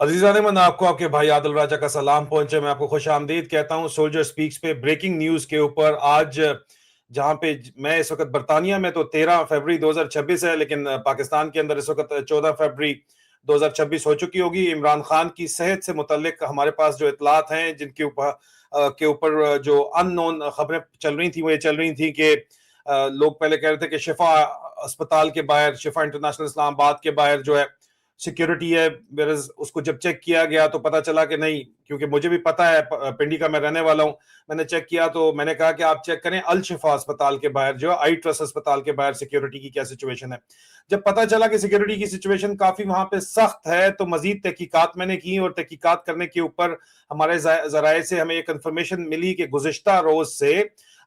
अजीज़ान मैं आपको आपके भाई आदिल राजा का सलाम पहुंचे। मैं आपको खुश आमदीद कहता हूं सोल्जर स्पीक्स पे ब्रेकिंग न्यूज़ के ऊपर। आज जहां पे मैं इस वक्त बरतानिया में तो 13 फरवरी 2026 है, लेकिन पाकिस्तान के अंदर इस वक्त 14 फरवरी 2026 हो चुकी होगी। इमरान खान की सेहत से मुतल्लिक हमारे पास जो इतलात हैं, जिनके ऊपर जो अननोन खबरें चल रही थी, वो ये चल रही थी कि लोग पहले कह रहे थे कि शिफा अस्पताल के बाहर, शिफा इंटरनेशनल इस्लामाबाद के बाहर जो है सिक्योरिटी है। वेरस उसको जब चेक किया गया तो पता चला कि नहीं, क्योंकि मुझे भी पता है, पिंडी का मैं रहने वाला हूं। मैंने चेक किया तो मैंने कहा कि आप चेक करें अल शिफा अस्पताल के बाहर, जो आई ट्रस्ट अस्पताल के बाहर सिक्योरिटी की क्या सिचुएशन है। जब पता चला कि सिक्योरिटी की सिचुएशन काफी वहां पे सख्त है, तो मजीद तहकीकात मैंने की, और तहकीकात करने के ऊपर हमारे जराए से हमें एक इंफॉर्मेशन मिली कि गुज़िश्ता रोज से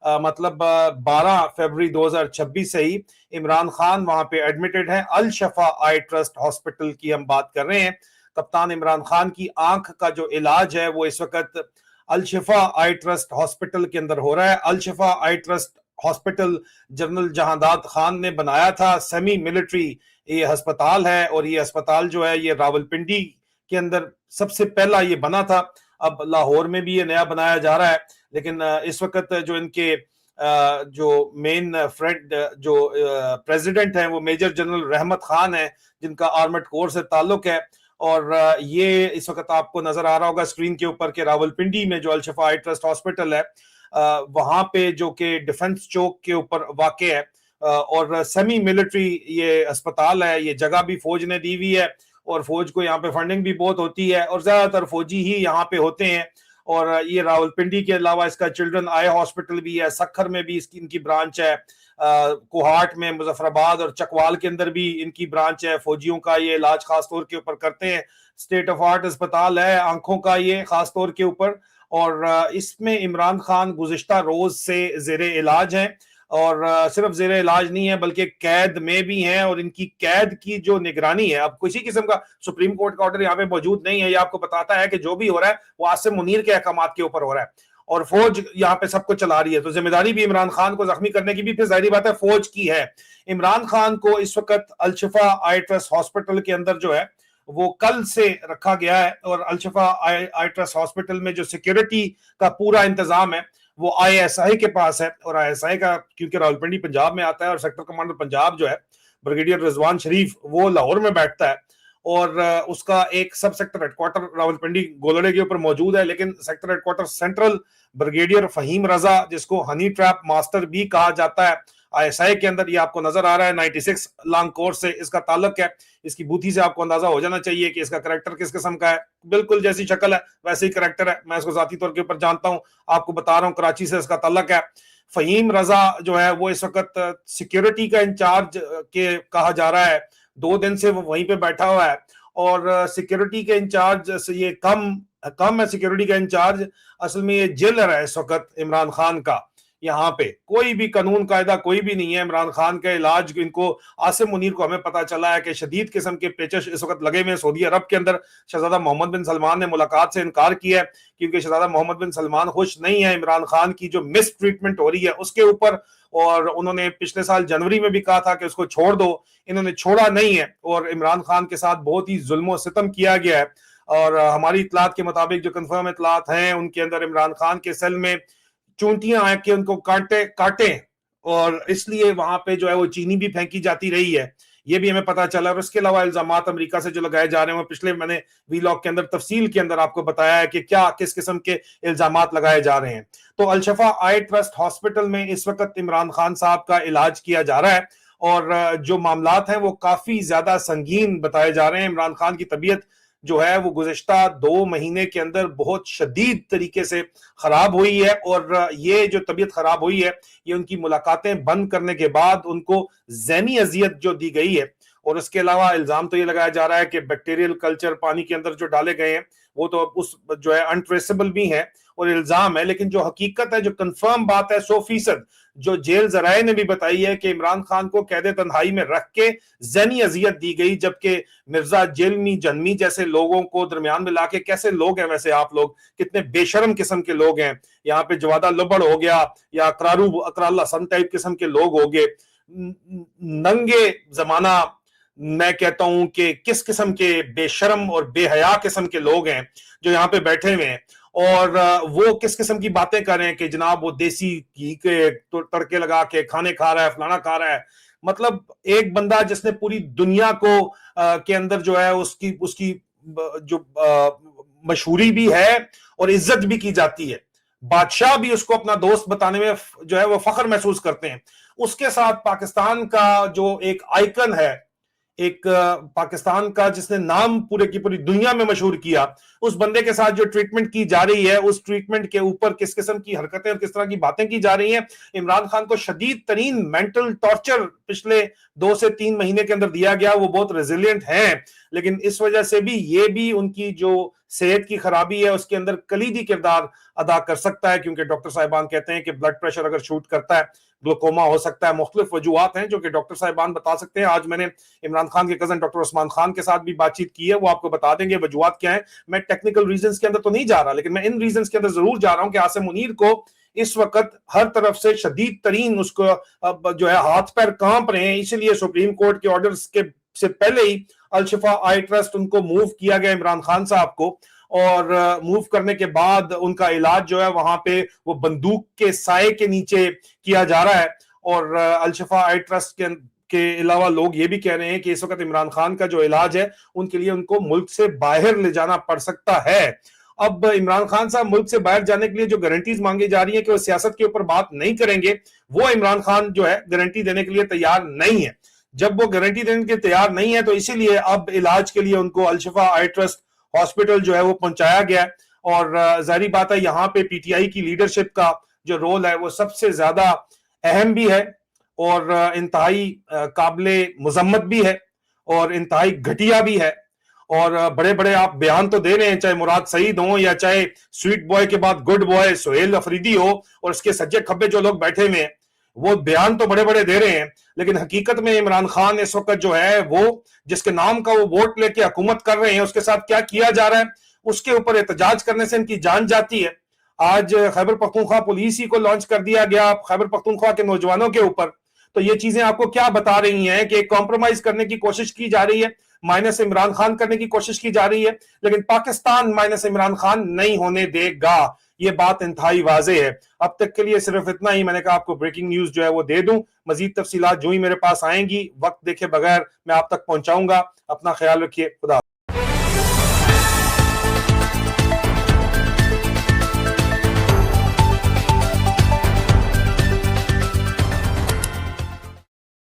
मतलब 12 फरवरी 2026 से ही इमरान खान वहां पे एडमिटेड है। Al Shafa eye trust hospital की हम बात कर रहे हैं। कप्तान इमरान खान की आंख का जो इलाज है वो इस वक्त अल शफा आई ट्रस्ट हॉस्पिटल के अंदर हो रहा है। Al Shafa eye trust hospital general Jahandad Khan ने बनाया था। सेमी मिलिट्री ये अस्पताल है, और ये अस्पताल जो है ये रावलपिंडी के अंदर सबसे पहला ये बना था। अब लाहौर में भी ये नया बनाया जा रहा है, लेकिन इस वक्त जो इनके जो मेन फ्रेंड जो प्रेसिडेंट हैं वो मेजर जनरल रहमत खान है, जिनका आर्मड कोर से ताल्लुक है। और ये इस वक्त आपको नजर आ रहा होगा स्क्रीन के ऊपर कि रावलपिंडी में जो अल शफा आई ट्रस्ट हॉस्पिटल है, वहां पे जो कि डिफेंस चौक के ऊपर वाक़ है, और सेमी मिलिट्री ये अस्पताल है। ये जगह भी फौज ने दी हुई है, और फौज को यहाँ पे फंडिंग भी बहुत होती है, और ज्यादातर फौजी ही यहाँ पे होते हैं। और ये रावलपिंडी के अलावा इसका चिल्ड्रन आई हॉस्पिटल भी है, सखर में भी इसकी इनकी ब्रांच है, कोहाट में, मुजफ्फराबाद और चकवाल के अंदर भी इनकी ब्रांच है। फौजियों का ये इलाज खास तौर के ऊपर करते हैं। स्टेट ऑफ आर्ट अस्पताल है आंखों का ये खास तौर के ऊपर। और इसमें इमरान खान गुज़िश्ता रोज से जेरे इलाज हैं, और सिर्फ जेरे इलाज नहीं है बल्कि कैद में भी हैं। और इनकी कैद की जो निगरानी है, अब किसी किस्म का सुप्रीम कोर्ट का ऑर्डर यहाँ पे मौजूद नहीं है। ये आपको बताता है कि जो भी हो रहा है वो आसिम मुनीर के अहकामात के ऊपर हो रहा है, और फौज यहाँ पे सबको चला रही है। तो जिम्मेदारी भी इमरान खान को जख्मी करने की भी फिर जाहिर बात है फौज की है। इमरान खान को इस वक्त अल शिफा आई ट्रस्ट हॉस्पिटल के अंदर जो है वो कल से रखा गया है, और अल शिफा आई ट्रस्ट हॉस्पिटल में जो सिक्योरिटी का पूरा इंतजाम है वो आईएसआई के पास है। और आईएसआई का, क्योंकि रावलपिंडी पंजाब में आता है, और सेक्टर कमांडर पंजाब जो है ब्रिगेडियर रिजवान शरीफ वो लाहौर में बैठता है, और उसका एक सब सेक्टर हेडक्वार्टर रावलपिंडी गोलड़े के ऊपर मौजूद है। लेकिन sector headquarter central brigadier Fahim Raza, जिसको हनी ट्रैप मास्टर भी कहा जाता है आईएसआई के अंदर, ये आपको नजर आ रहा है 96 लॉन्ग कोर्स से इसका ताल्लुक है। इसकी बूथी से आपको अंदाजा हो जाना चाहिए कि इसका करेक्टर किस किस्म का है। बिल्कुल जैसी शक्ल है वैसे ही करेक्टर है। मैं इसको जाती तौर के ऊपर जानता हूं, आपको बता रहा हूं, कराची से इसका ताल्लुक है। फहीम रजा जो है वो इस वक्त सिक्योरिटी का इंचार्ज के कहा जा रहा है, 2 दिन से वो वहीं पे बैठा हुआ है। और सिक्योरिटी के इंचार्ज से ये कम है सिक्योरिटी का इंचार्ज, असल में ये जेलर है इस वक्त इमरान खान का। यहाँ पे कोई भी कानून कायदा कोई भी नहीं है। इमरान खान का इलाज इनको, आसिम मुनीर को हमें पता चला है कि शदीद किस्म के पेचश इस वक्त लगे हुए हैं सऊदी अरब के अंदर। शहजादा मोहम्मद बिन सलमान ने मुलाकात से इनकार किया है, क्योंकि शहजादा मोहम्मद बिन सलमान खुश नहीं है इमरान खान की जो मिस ट्रीटमेंट हो रही है उसके ऊपर। और उन्होंने पिछले साल जनवरी में भी कहा था कि उसको छोड़ दो, इन्होंने छोड़ा नहीं है, और इमरान खान के साथ बहुत ही जुल्म सितम किया गया है। और हमारी इतलात के मुताबिक, जो कंफर्म इतलात हैं, उनके अंदर इमरान खान के सेल में चूंटियां आके उनको काटे, और इसलिए वहां पे जो है वो चीनी भी फेंकी जाती रही है, ये भी हमें पता चला। और इसके अलावा इल्जामात अमेरिका से जो लगाए जा रहे हैं, पिछले मैंने वीलॉग के अंदर तफसील के अंदर आपको बताया है कि क्या किस किस्म के इल्जामात लगाए जा रहे हैं। तो अल शफा आई ट्रस्ट हॉस्पिटल में इस वक्त इमरान खान साहब का इलाज किया जा रहा है, और जो मामलात हैं वो काफी ज्यादा संगीन बताए जा रहे हैं। इमरान खान की तबीयत जो है वो गुज़िश्ता 2 महीने के अंदर बहुत शदीद तरीके से खराब हुई है, और ये जो तबीयत खराब हुई है ये उनकी मुलाकातें बंद करने के बाद उनको ज़हनी अजियत जो दी गई है। और इसके अलावा इल्जाम तो ये लगाया जा रहा है कि बैक्टीरियल कल्चर पानी के अंदर जो डाले गए हैं वो तो उस जो है अनट्रेसेबल भी है, और इल्जाम है। लेकिन जो हकीकत है, जो कंफर्म बात है 100%, जो जेल जराए ने भी बताई है कि इमरान खान को कैद तन्हाई में रख के ज़हनी अजियत दी गई, जबकि मिर्जा जेलमी जन्मी जैसे लोगों को दरमियान में लाके, कैसे लोग हैं वैसे आप लोग, कितने बेशरम किस्म के लोग हैं। यहाँ पे जवादा लबड़ हो गया, या अकरारू अकराल हसन टाइप किस्म के लोग हो गए, नंगे जमाना मैं कहता हूं कि किस किस्म के बेशर्म और बेहया किस्म के लोग हैं जो यहाँ पे बैठे हुए हैं, और वो किस किस्म की बातें कर रहे हैं कि जनाब वो देसी घी के तड़के लगा के खाने खा रहा है, फलाना खा रहा है। मतलब एक बंदा जिसने पूरी दुनिया को के अंदर जो है उसकी उसकी जो मशहूरी भी है और इज्जत भी की जाती है, बादशाह भी उसको अपना दोस्त बताने में जो है वो फख्र महसूस करते हैं, उसके साथ पाकिस्तान का जो एक आइकन है, एक पाकिस्तान का जिसने नाम पूरे की पूरी दुनिया में मशहूर किया, उस बंदे के साथ जो ट्रीटमेंट की जा रही है, उस ट्रीटमेंट के ऊपर किस किस्म की हरकतें और किस तरह की बातें की जा रही हैं। इमरान खान को शदीद तरीन मेंटल टॉर्चर पिछले 2 से 3 महीने के अंदर दिया गया। वो बहुत रेजिलियंट हैं, लेकिन इस वजह से भी ये भी उनकी जो सेहत की खराबी है उसके अंदर कलीदी किरदार अदा कर सकता है, क्योंकि डॉक्टर साहिबान कहते हैं कि ब्लड प्रेशर अगर शूट करता है, ग्लूकोमा हो सकता है, मुख्तलिफ वजूहात हैं जो कि डॉक्टर साहिबान बता सकते हैं। आज मैंने इमरान खान के कजन डॉक्टर उस्मान खान के साथ भी बातचीत की है, वो आपको बता देंगे वजूहात क्या है। मैं टेक्निकल रीजंस के अंदर तो नहीं जा रहा, लेकिन मैं इन रीजंस के अंदर जरूर जा रहा हूं कि आसिम मुनीर को इस वक्त हर तरफ से शदीद तरीन उसको अब जो है हाथ पैर कांप रहे हैं, इसलिए सुप्रीम कोर्ट के ऑर्डर्स के से पहले ही अल-शिफा आई ट्रस्ट उनको मूव किया गया, इमरान खान साहब को, और मूव करने के बाद उनका इलाज जो है वहां पे वो बंदूक के साए के नीचे किया जा रहा है। और अल-शिफा आई ट्रस्ट के अलावा लोग ये भी कह रहे हैं कि इस वक्त इमरान खान का जो इलाज है उनके लिए उनको मुल्क से बाहर ले जाना पड़ सकता है। अब इमरान खान साहब मुल्क से बाहर जाने के लिए जो गारंटीज मांगी जा रही है कि वो सियासत के ऊपर बात नहीं करेंगे, वो इमरान खान जो है गारंटी देने के लिए तैयार नहीं है। जब वो गारंटी देने के लिए तैयार नहीं है तो इसीलिए अब इलाज के लिए उनको अल-शिफा आई ट्रस्ट हॉस्पिटल जो है वो पहुंचाया गया। और जाहिर बात है यहाँ पे पीटीआई की लीडरशिप का जो रोल है वो सबसे ज्यादा अहम भी है और इंतहाई काबिले मुजम्मत भी है और इंतहाई घटिया भी है। और बड़े बड़े आप बयान तो दे रहे हैं, चाहे मुराद सईद हो या चाहे स्वीट बॉय के बाद गुड बॉय सोहेल अफरीदी हो और उसके सज्जे खब्बे जो लोग बैठे हुए हैं, वो बयान तो बड़े बड़े दे रहे हैं, लेकिन हकीकत में इमरान खान इस वक्त जो है वो जिसके नाम का वो वोट लेके हुकूमत कर रहे हैं उसके साथ क्या किया जा रहा है उसके ऊपर एहतजाज करने से इनकी जान जाती है। आज खैबर पख्तूनख्वा पुलिस ही को लॉन्च कर दिया गया खैबर पख्तूनख्वा के नौजवानों के ऊपर, तो ये चीजें आपको क्या बता रही हैं कि कॉम्प्रोमाइज करने की कोशिश की जा रही है, माइनस इमरान खान करने की कोशिश की जा रही है, लेकिन पाकिस्तान माइनस इमरान खान नहीं होने देगा। ये बात इंतहाई वाजे है। अब तक के लिए सिर्फ इतना ही, मैंने कहा आपको ब्रेकिंग न्यूज जो है वो दे दूं, मजीद तफसीलात जो ही मेरे पास आएंगी वक्त देखे बगैर मैं आप तक पहुंचाऊंगा। अपना ख्याल रखिए, खुदा।